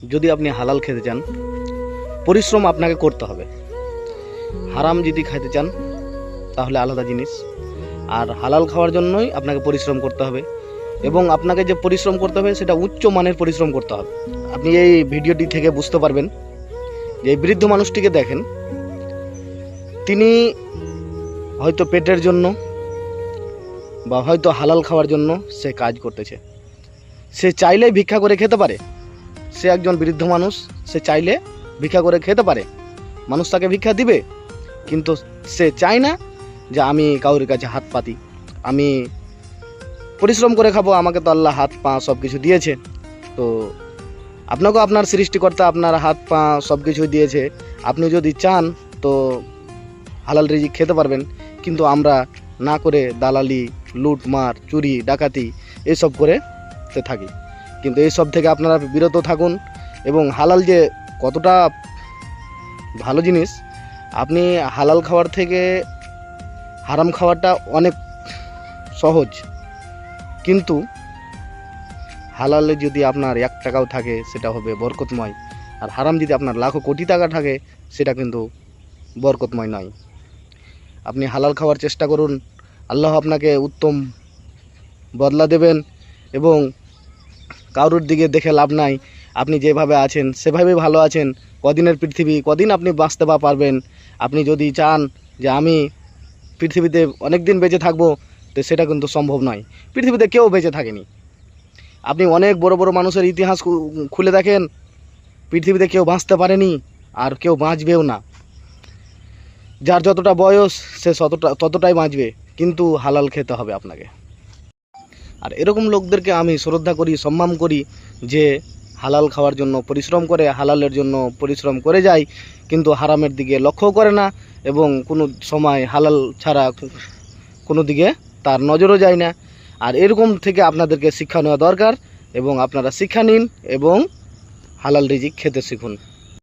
যদি আপনি হালাল খেতে চান পরিশ্রম আপনাকে করতে হবে। হারাম যদি খেতে চান তাহলে আলাদা জিনিস। আর হালাল খাওয়ার জন্যই আপনাকে পরিশ্রম করতে হবে, এবং আপনাকে যে পরিশ্রম করতে হবে সেটা উচ্চ মানের পরিশ্রম করতে হবে। আপনি এই ভিডিওটি থেকে বুঝতে পারবেন যে এই বৃদ্ধ মানুষটিকে দেখেন, তিনি হয়তো পেটের জন্য বা হয়তো হালাল খাওয়ার জন্য সে কাজ করতেছে। সে চাইলেই ভিক্ষা করে খেতে পারে। সে একজন বৃদ্ধ মানুষ, সে চাইলে ভিক্ষা করে খেতে পারে, মানুষ তাকে ভিক্ষা দিবে। কিন্তু সে চায় না যে আমি কাউরির কাছে হাত পাতি, আমি পরিশ্রম করে খাবো, আমাকে তো আল্লাহ হাত পা সব কিছু দিয়েছে। তো আপনাকেও আপনার সৃষ্টিকর্তা আপনার হাত পা সব কিছুই দিয়েছে। আপনি যদি চান তো হালাল রিজিক খেতে পারবেন। কিন্তু আমরা না করে দালালি, লুটমার, চুরি, ডাকাতি এসব করে থাকি। কিন্তু এইসব থেকে আপনারা বিরত থাকুন। এবং হালাল যে কতটা ভালো জিনিস, আপনি হালাল খাওয়ার থেকে হারাম খাওয়াটা অনেক সহজ। কিন্তু হালালে যদি আপনার 1 টাকাও থাকে সেটা হবে বরকতময়, আর হারাম যদি আপনার লাখো কোটি টাকা থাকে সেটা কিন্তু বরকতময় নয়। আপনি হালাল খাওয়ার চেষ্টা করুন, আল্লাহ আপনাকে উত্তম বদলা দেবেন। এবং কারোর দিকে দেখে লাভ নাই, আপনি যেভাবে আছেন সেভাবেই ভালো আছেন। কদিনের পৃথিবী, কদিন আপনি বাঁচতে পারবেন। আপনি যদি চান যে আমি পৃথিবীতে অনেক দিন বেঁচে থাকবো, তো সেটা কিন্তু সম্ভব নয়। পৃথিবীতে কেউ বেঁচে থাকেনি। আপনি অনেক বড় বড় মানুষের ইতিহাস খুলে দেখেন, পৃথিবীতে কেউ বাঁচতে পারেনি, আর কেউ বাঁচবেও না। যার যতটা বয়স সে ততটাই বাঁচবে, কিন্তু হালাল খেতে হবে আপনাকে। আর এরকম লোকদেরকে আমি শ্রদ্ধা করি, সম্মান করি, যে হালাল খাওয়ার জন্য পরিশ্রম করে, হালালের জন্য পরিশ্রম করে যায়, কিন্তু হারামের দিকে লক্ষ্য করে না, এবং কোনো সময় হালাল ছাড়া কোনো দিকে তার নজরও যায় না। আর এরকম থেকে আপনাদেরকে শিক্ষা নেওয়া দরকার, এবং আপনারা শিক্ষা নিন এবং হালাল রিজিক খেতে শিখুন।